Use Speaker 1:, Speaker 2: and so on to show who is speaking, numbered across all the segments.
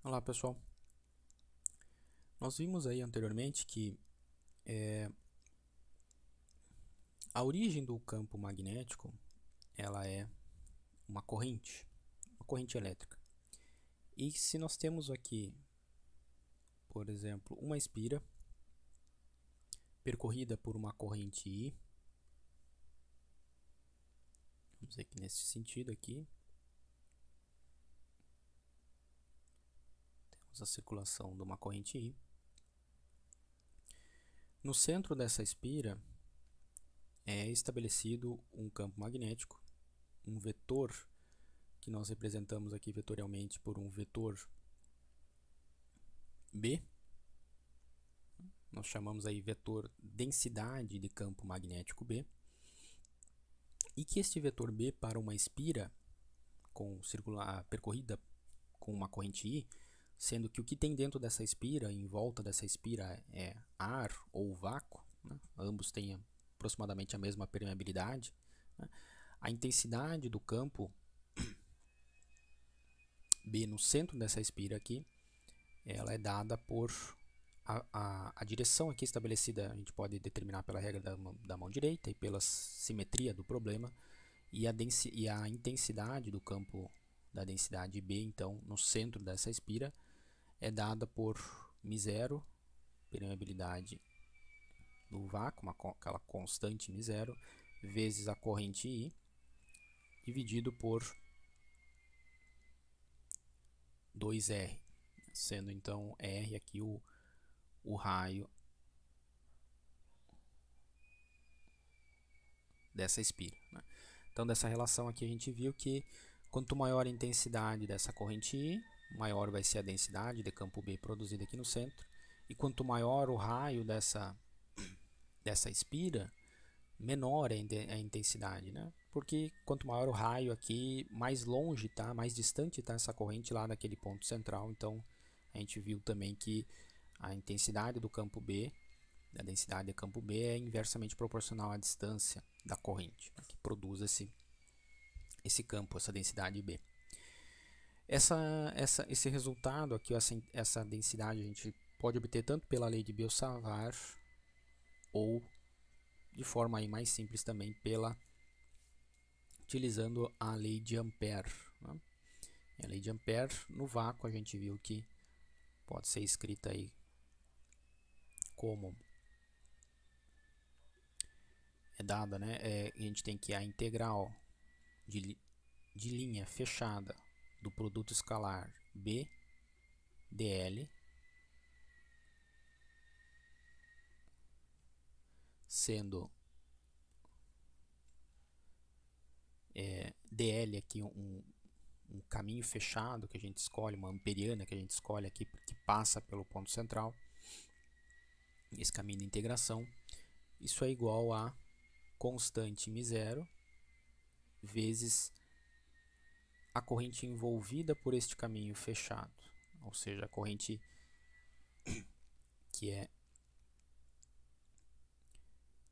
Speaker 1: Olá pessoal, nós vimos aí anteriormente que a origem do campo magnético ela é uma corrente elétrica. E se nós temos aqui, por exemplo, uma espira percorrida por uma corrente I, vamos dizer que nesse sentido aqui, temos a circulação de uma corrente I. No centro dessa espira é estabelecido um campo magnético, um vetor que nós representamos aqui vetorialmente por um vetor B. Nós chamamos aí vetor densidade de campo magnético B. E que este vetor B para uma espira percorrida com uma corrente I, sendo que o que tem dentro dessa espira, em volta dessa espira, é ar ou vácuo, né? Ambos têm aproximadamente a mesma permeabilidade, né? A intensidade do campo B no centro dessa espira aqui, ela é dada por a direção aqui estabelecida, a gente pode determinar pela regra da mão direita e pela simetria do problema, e a intensidade do campo da densidade B, então, no centro dessa espira, é dada por μ0, permeabilidade do vácuo, aquela constante μ0, vezes a corrente I, dividido por 2R, sendo então R aqui o raio dessa espira, né? Então, dessa relação aqui a gente viu que quanto maior a intensidade dessa corrente I, maior vai ser a densidade de campo B produzida aqui no centro. E quanto maior o raio dessa espira, menor é a intensidade, né? Porque quanto maior o raio aqui, mais longe tá, mais distante está essa corrente lá daquele ponto central. Então, a gente viu também que a intensidade do campo B, a densidade de campo B é inversamente proporcional à distância da corrente, né, que produz esse campo, essa densidade B. Esse resultado aqui, essa densidade, a gente pode obter tanto pela lei de Biot-Savart ou de forma aí mais simples também utilizando a lei de Ampère, né? A lei de Ampère no vácuo a gente viu que pode ser escrita aí como é dada, né? A gente tem que a integral de linha fechada do produto escalar B dl sendo dl aqui um caminho fechado que a gente escolhe, uma amperiana que a gente escolhe aqui que passa pelo ponto central, esse caminho de integração, isso é igual a constante μ0 vezes a corrente envolvida por este caminho fechado, ou seja, a corrente que é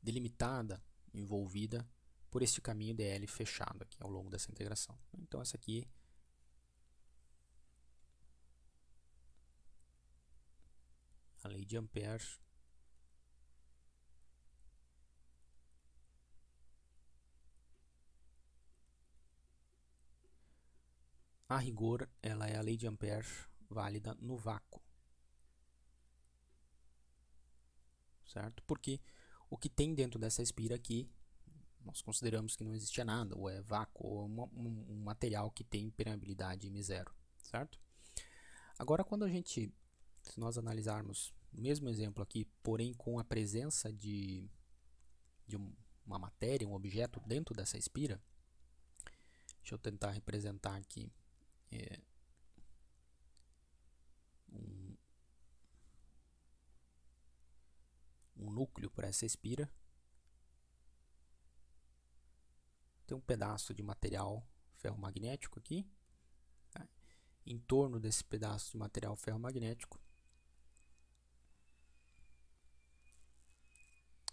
Speaker 1: delimitada, envolvida por este caminho dl fechado aqui ao longo dessa integração. Então essa aqui a lei de Ampère a rigor ela é a lei de Ampère válida no vácuo, certo? Porque o que tem dentro dessa espira aqui nós consideramos que não existia nada, ou é vácuo, ou um material que tem permeabilidade μ0, certo? Agora, se nós analisarmos o mesmo exemplo aqui, porém com a presença de uma matéria, um objeto dentro dessa espira, deixa eu tentar representar aqui um núcleo para essa espira. Tem um pedaço de material ferromagnético aqui, tá? Em torno desse pedaço de material ferromagnético,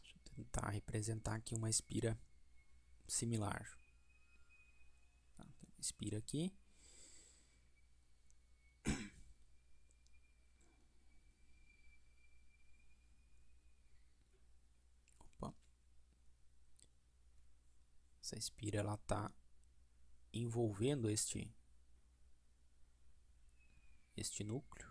Speaker 1: deixa eu tentar representar aqui uma espira similar. Tá? Tem uma espira aqui, Essa espira ela está envolvendo este núcleo.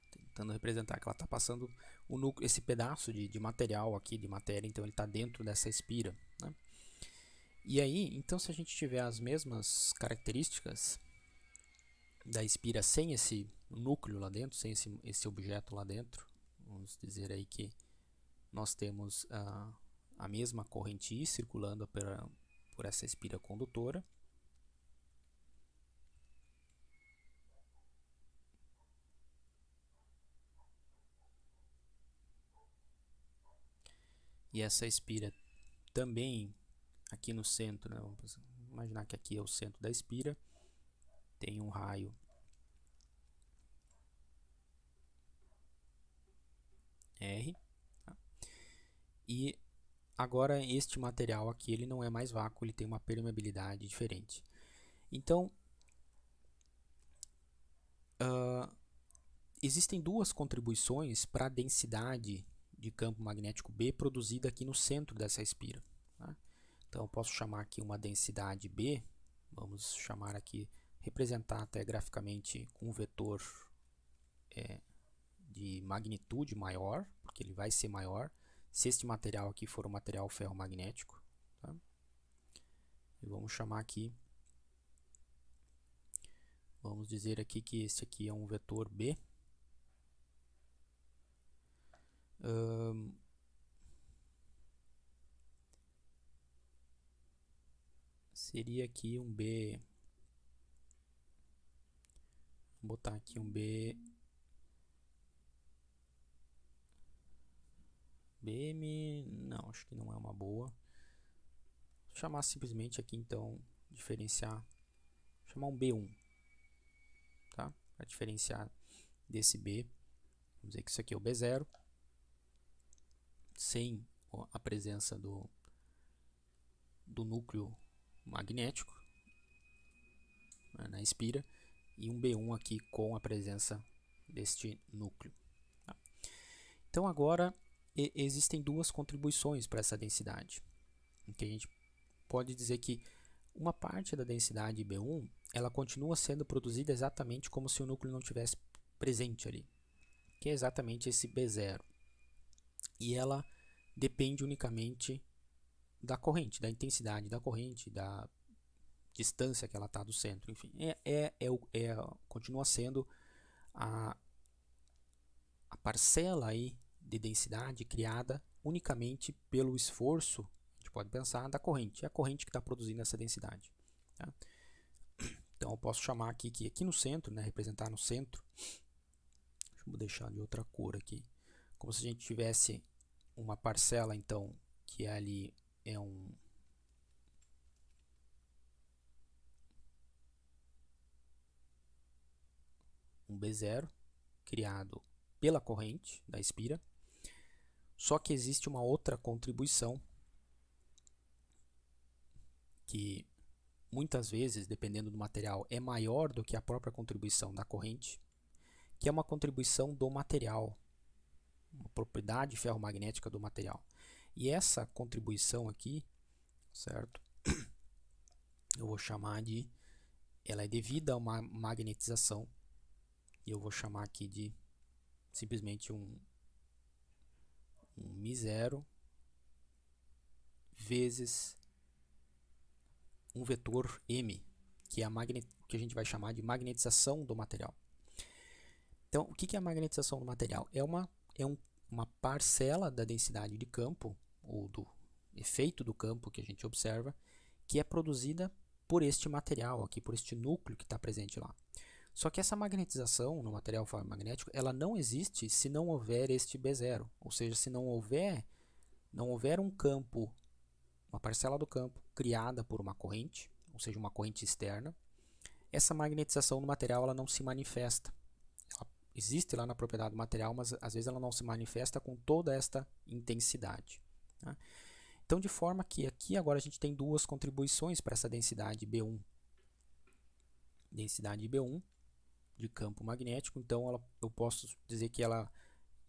Speaker 1: Tentando representar que ela está passando o núcleo, esse pedaço de material aqui, de matéria, então ele está dentro dessa espira, né? E aí, então se a gente tiver as mesmas características da espira sem esse núcleo lá dentro, sem esse objeto lá dentro, vamos dizer aí que nós temos a mesma corrente I circulando por essa espira condutora. E essa espira também aqui no centro, né? Vamos imaginar que aqui é o centro da espira, tem um raio R, tá? E agora este material aqui ele não é mais vácuo, ele tem uma permeabilidade diferente. Então, existem duas contribuições para a densidade de campo magnético B produzida aqui no centro dessa espira, tá? Então, eu posso chamar aqui uma densidade B, vamos chamar aqui, representar até graficamente com um vetor de magnitude maior, porque ele vai ser maior, se este material aqui for um material ferromagnético, tá? E vamos chamar aqui, vamos dizer aqui que esse aqui é um vetor B. Seria aqui um B, vou botar aqui um BM, não, acho que não é uma boa. Vou chamar simplesmente aqui então, diferenciar, chamar um B1, tá? Para diferenciar desse B, vamos dizer que isso aqui é o B0, sem a presença do núcleo magnético, né, na espira, e um B1 aqui com a presença deste núcleo, tá? Então agora existem duas contribuições para essa densidade, em que a gente pode dizer que uma parte da densidade B1 ela continua sendo produzida exatamente como se o núcleo não tivesse presente ali, que é exatamente esse B0, e ela depende unicamente da corrente, da intensidade da corrente, da distância que ela está do centro, enfim, continua sendo a parcela aí de densidade criada unicamente pelo esforço, a gente pode pensar, da corrente, é a corrente que está produzindo essa densidade, tá? Então eu posso chamar aqui que aqui no centro, né, representar no centro, vou deixar de outra cor aqui, como se a gente tivesse uma parcela então que ali é um B0 criado pela corrente da espira, só que existe uma outra contribuição que muitas vezes, dependendo do material, é maior do que a própria contribuição da corrente, que é uma contribuição do material, uma propriedade ferromagnética do material. E essa contribuição aqui, certo? Eu vou chamar de, ela é devida a uma magnetização, e eu vou chamar aqui de simplesmente um μ0 vezes um vetor m, que é que a gente vai chamar de magnetização do material. Então, o que é a magnetização do material? É uma parcela da densidade de campo, ou do efeito do campo que a gente observa, que é produzida por este material aqui, por este núcleo que está presente lá. Só que essa magnetização no material ferromagnético, ela não existe se não houver este B0, ou seja, se não houver um campo, uma parcela do campo criada por uma corrente, ou seja, uma corrente externa, essa magnetização no material ela não se manifesta. Ela existe lá na propriedade do material, mas às vezes ela não se manifesta com toda esta intensidade, tá? Então, de forma que aqui agora a gente tem duas contribuições para essa densidade B1. Densidade B1 de campo magnético, então eu posso dizer que ela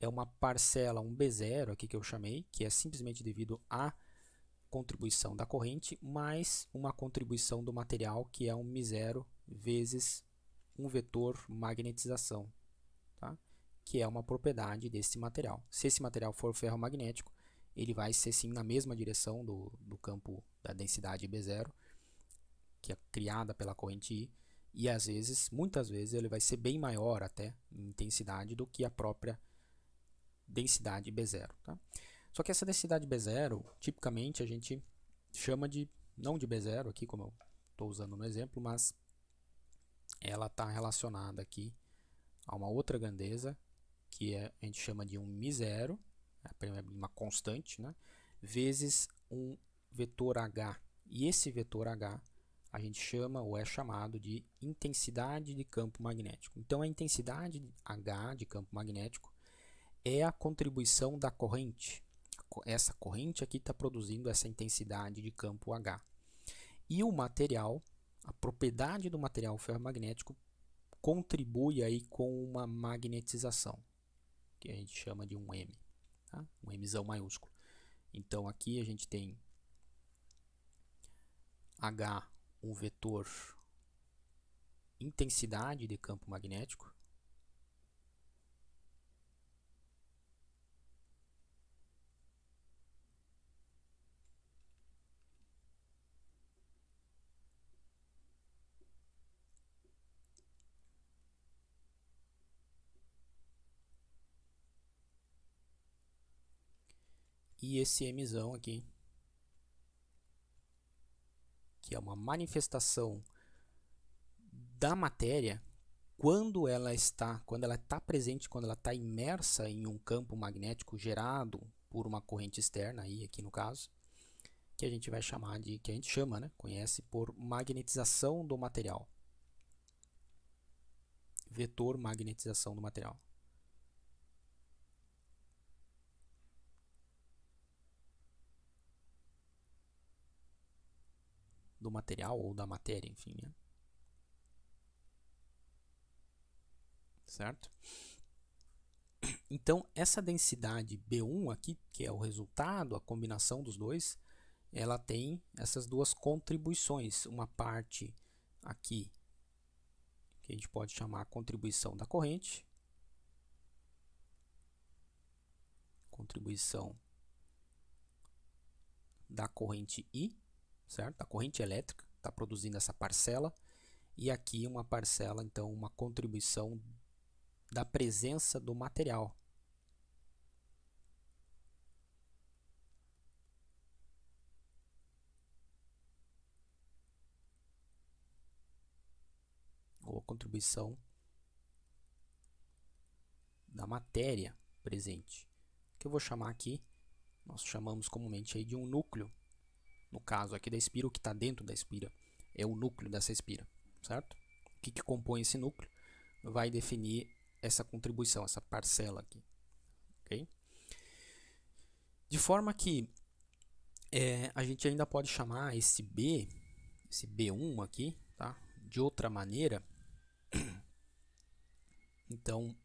Speaker 1: é uma parcela, um B0 aqui que eu chamei, que é simplesmente devido à contribuição da corrente, mais uma contribuição do material, que é um μ0 vezes um vetor magnetização, tá? Que é uma propriedade desse material. Se esse material for ferromagnético, ele vai ser sim na mesma direção do campo da densidade B0, que é criada pela corrente I, e às vezes, muitas vezes, ele vai ser bem maior até em intensidade do que a própria densidade B0. Tá? Só que essa densidade B0, tipicamente a gente chama de, não de B0 aqui, como eu estou usando no exemplo, mas ela está relacionada aqui a uma outra grandeza, que a gente chama de um μ0, uma constante, né, vezes um vetor H. E esse vetor H a gente chama ou é chamado de intensidade de campo magnético. Então, a intensidade H de campo magnético é a contribuição da corrente. Essa corrente aqui está produzindo essa intensidade de campo H. E o material, a propriedade do material ferromagnético, contribui aí com uma magnetização, que a gente chama de um M, tá? Um Mzão maiúsculo. Então, aqui a gente tem H, um vetor intensidade de campo magnético, e esse Mzão aqui, que é uma manifestação da matéria quando ela está presente, quando ela está imersa em um campo magnético gerado por uma corrente externa, aí aqui no caso, que a gente vai chamar de, que a gente chama, né, conhece por magnetização do material. Vetor magnetização do material. Do material ou da matéria, enfim, né? Certo? Então, essa densidade B1 aqui, que é o resultado, a combinação dos dois, ela tem essas duas contribuições. Uma parte aqui, que a gente pode chamar a contribuição da corrente, contribuição da corrente I, certo? A corrente elétrica está produzindo essa parcela, e aqui uma parcela, então, uma contribuição da presença do material. Ou a contribuição da matéria presente, que eu vou chamar aqui, nós chamamos comumente aí de um núcleo. No caso aqui da espira, o que está dentro da espira é o núcleo dessa espira, certo? O que compõe esse núcleo vai definir essa contribuição, essa parcela aqui, ok? De forma que a gente ainda pode chamar esse B1 aqui, tá, de outra maneira. Então,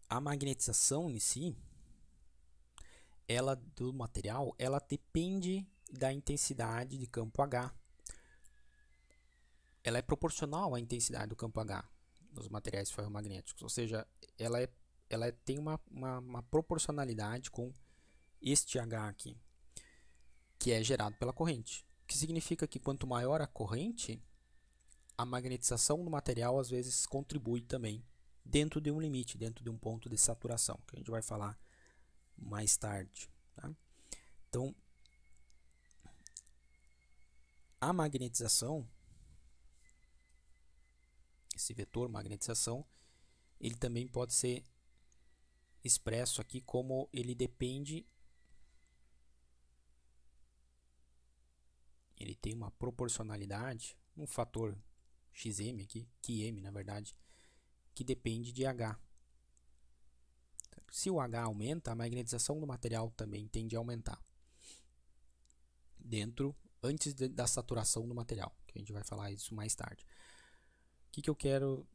Speaker 1: a magnetização em si, ela do material, ela depende da intensidade de campo H. Ela é proporcional à intensidade do campo H nos materiais ferromagnéticos, ou seja, ela tem uma proporcionalidade com este H aqui, que é gerado pela corrente. O que significa que quanto maior a corrente, a magnetização do material às vezes contribui também dentro de um limite, dentro de um ponto de saturação, que a gente vai falar mais tarde. Tá? Então, a magnetização, esse vetor magnetização, ele também pode ser expresso aqui como ele depende, ele tem uma proporcionalidade, um fator xm aqui, QM na verdade, que depende de H. Se o H aumenta, a magnetização do material também tende a aumentar. Antes da saturação do material, que a gente vai falar isso mais tarde. que eu quero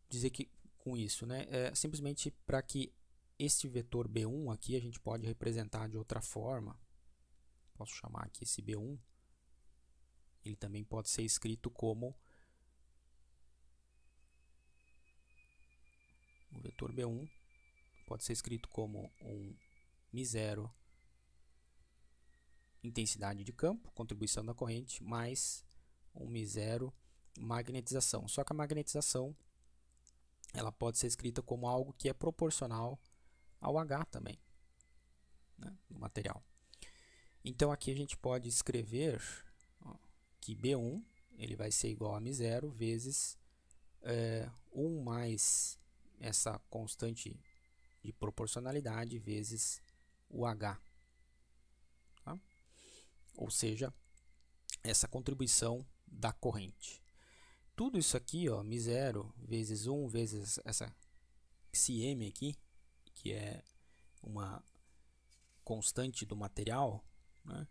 Speaker 1: dizer com isso, né? É simplesmente para que este vetor B1 aqui a gente pode representar de outra forma. Posso chamar aqui esse B1. Ele também pode ser escrito como o vetor B1 pode ser escrito como um μ0 intensidade de campo, contribuição da corrente, mais um μ0 magnetização. Só que a magnetização ela pode ser escrita como algo que é proporcional ao H também, né, do material. Então aqui a gente pode escrever que B1 ele vai ser igual a μ0 vezes 1 mais essa constante de proporcionalidade vezes o H. Tá? Ou seja, essa contribuição da corrente. Tudo isso aqui, ó, μ0 vezes 1 vezes esse m aqui, que é uma constante do material, né?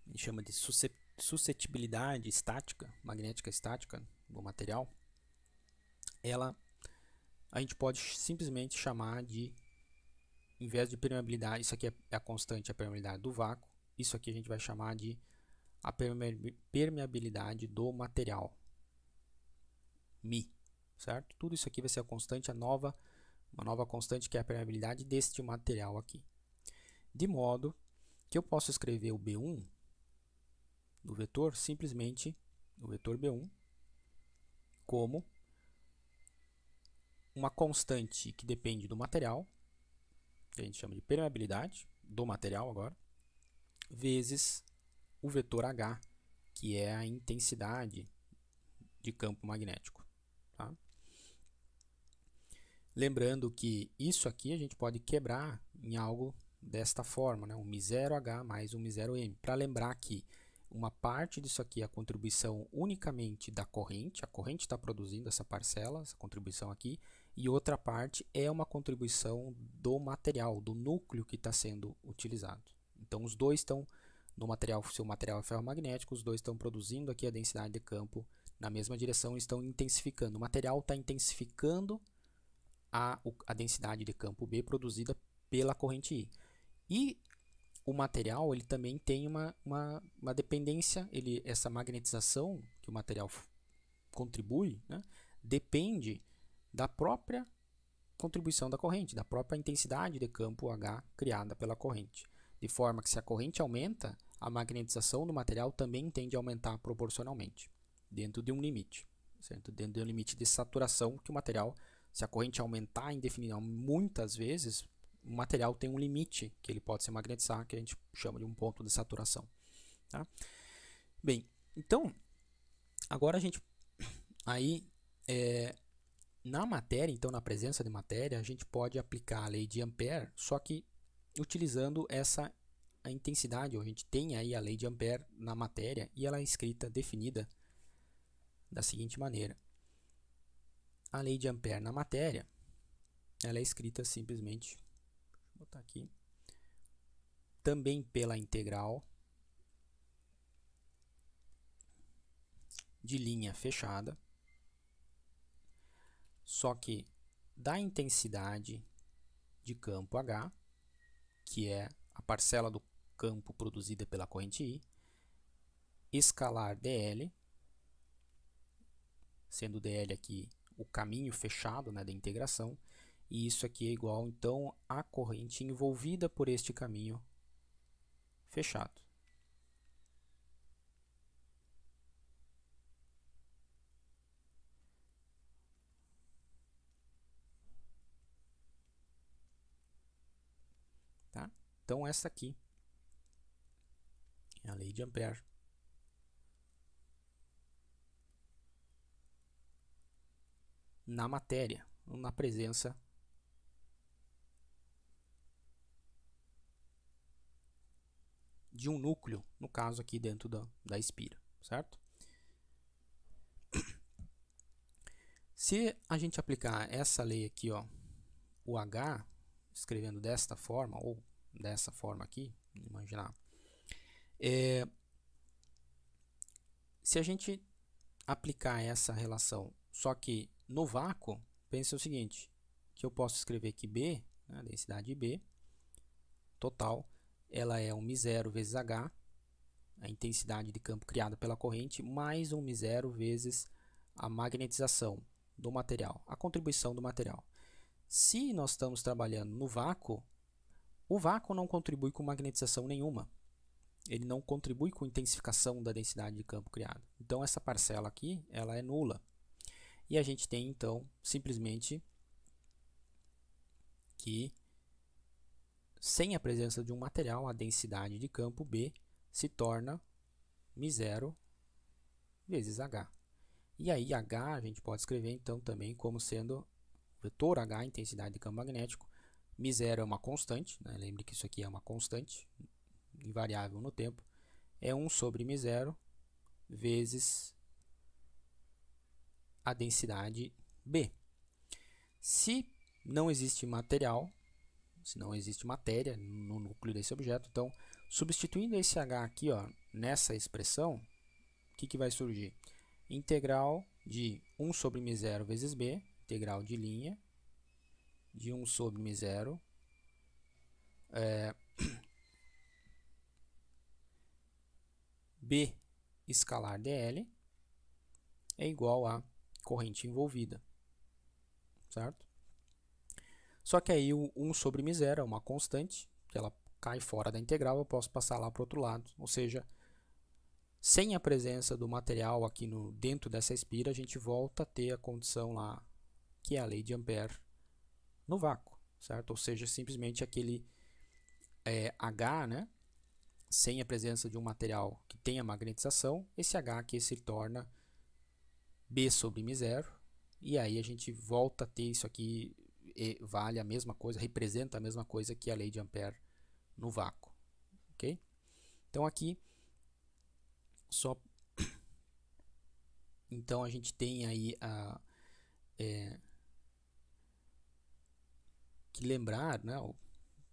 Speaker 1: A gente chama de suscetibilidade estática, magnética estática do material. A gente pode simplesmente chamar de, em vez de permeabilidade, isso aqui é a constante, a permeabilidade do vácuo, isso aqui a gente vai chamar de a permeabilidade do material, μ, certo? Tudo isso aqui vai ser a constante, uma nova constante que é a permeabilidade deste material aqui. De modo que eu posso escrever o B1 do vetor, simplesmente o vetor B1, como uma constante que depende do material, que a gente chama de permeabilidade do material agora, vezes o vetor H, que é a intensidade de campo magnético. Tá? Lembrando que isso aqui a gente pode quebrar em algo desta forma, né? Um μ0H mais um μ0M, para lembrar que uma parte disso aqui é a contribuição unicamente da corrente, a corrente está produzindo essa parcela, essa contribuição aqui, e outra parte é uma contribuição do material, do núcleo que está sendo utilizado. Então os dois estão no material, se o material é ferromagnético, os dois estão produzindo aqui a densidade de campo na mesma direção e estão intensificando. O material está intensificando a densidade de campo B produzida pela corrente I. E o material ele também tem uma dependência, essa magnetização que o material contribui, né, depende da própria contribuição da corrente, da própria intensidade de campo H criada pela corrente. De forma que se a corrente aumenta, a magnetização do material também tende a aumentar proporcionalmente, dentro de um limite, certo? Dentro de um limite de saturação que o material, se a corrente aumentar indefinidamente muitas vezes, o material tem um limite que ele pode se magnetizar, que a gente chama de um ponto de saturação. Tá? Bem, então, agora a gente, aí, na matéria, então na presença de matéria, a gente pode aplicar a lei de Ampère, só que utilizando a intensidade, a gente tem aí a lei de Ampère na matéria e ela é escrita, definida da seguinte maneira. A lei de Ampère na matéria, ela é escrita simplesmente, vou botar aqui, também pela integral de linha fechada, só que da intensidade de campo H, que é a parcela do campo produzida pela corrente I, escalar dl, sendo dl aqui o caminho fechado, né, da integração, e isso aqui é igual então à corrente envolvida por este caminho fechado. Tá? Então essa aqui é a lei de Ampère. Na matéria, na presença de um núcleo, no caso aqui dentro da espira, certo? Se a gente aplicar essa lei aqui, ó, o H, escrevendo desta forma, ou dessa forma aqui, imaginar, se a gente aplicar essa relação, só que no vácuo, pense o seguinte, que eu posso escrever que B, né, a densidade B, total, ela é um μ0 vezes H, a intensidade de campo criada pela corrente, mais um μ0 vezes a magnetização do material, a contribuição do material. Se nós estamos trabalhando no vácuo, o vácuo não contribui com magnetização nenhuma. Ele não contribui com intensificação da densidade de campo criada. Então, essa parcela aqui, ela é nula. E a gente tem, então, simplesmente que, sem a presença de um material, a densidade de campo B se torna μ0 vezes H. E aí, H a gente pode escrever, então, também como sendo vetor H, intensidade de campo magnético. μ0 é uma constante, né? Lembre que isso aqui é uma constante, invariável no tempo. É 1 sobre μ0 vezes a densidade B. Se não existe material, se não existe matéria no núcleo desse objeto, então, substituindo esse H aqui, ó, nessa expressão, o que vai surgir? Integral de 1 sobre μ0 vezes B, integral de linha, de 1 sobre μ0, B escalar dl é igual a corrente envolvida, certo? Só que aí o 1 sobre μ0 é uma constante, que ela cai fora da integral, eu posso passar lá para o outro lado, ou seja, sem a presença do material aqui dentro dessa espira, a gente volta a ter a condição lá, que é a lei de Ampère no vácuo, certo? Ou seja, simplesmente aquele H, né? Sem a presença de um material que tenha magnetização, esse H aqui se torna B sobre μ0, e aí a gente volta a ter isso aqui, vale a mesma coisa, representa a mesma coisa que a lei de Ampère no vácuo, ok? Então aqui, então a gente tem aí que lembrar, né?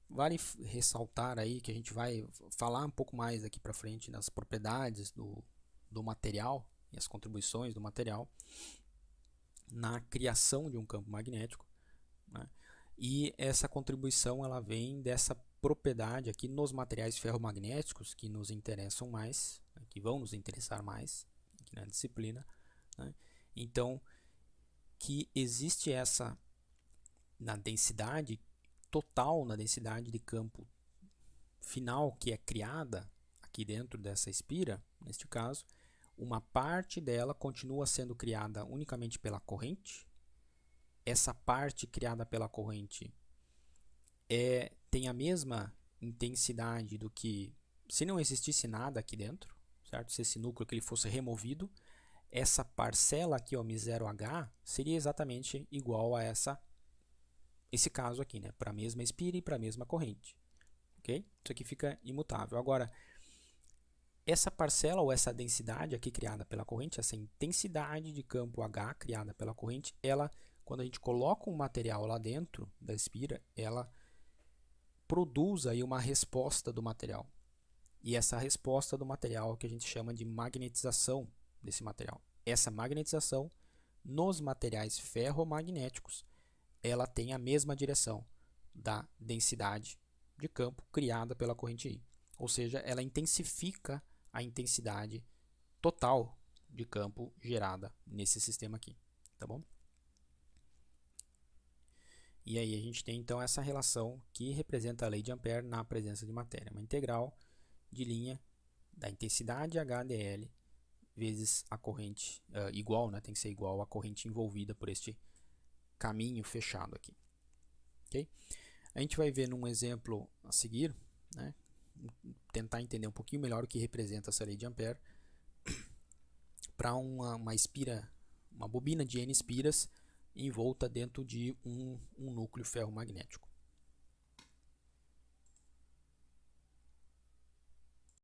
Speaker 1: Vale ressaltar aí que a gente vai falar um pouco mais aqui para frente nas propriedades do material e as contribuições do material na criação de um campo magnético, né? E essa contribuição ela vem dessa propriedade aqui nos materiais ferromagnéticos que nos interessam mais, né, que vão nos interessar mais aqui na disciplina, né? Então, que existe essa na densidade total, na densidade de campo final que é criada aqui dentro dessa espira, neste caso, uma parte dela continua sendo criada unicamente pela corrente. Essa parte criada pela corrente tem a mesma intensidade do que se não existisse nada aqui dentro, certo? Se esse núcleo que ele fosse removido, essa parcela aqui, ó, μ0H, seria exatamente igual a esse caso aqui, né? Para a mesma espira e para a mesma corrente. Okay? Isso aqui fica imutável. Agora, essa parcela ou essa densidade aqui criada pela corrente, essa intensidade de campo H criada pela corrente, ela, quando a gente coloca um material lá dentro da espira, ela produz aí uma resposta do material. E essa resposta do material é o que a gente chama de magnetização desse material. Essa magnetização nos materiais ferromagnéticos, ela tem a mesma direção da densidade de campo criada pela corrente I. Ou seja, ela intensifica a intensidade total de campo gerada nesse sistema aqui, tá bom? E aí a gente tem então essa relação que representa a lei de Ampère na presença de matéria, uma integral de linha da intensidade HDL vezes a corrente igual, né? Tem que ser igual à corrente envolvida por este caminho fechado aqui. Okay? A gente vai ver num exemplo a seguir, né? Tentar entender um pouquinho melhor o que representa essa lei de Ampère para uma espira, uma bobina de N espiras envolta dentro de um núcleo ferromagnético.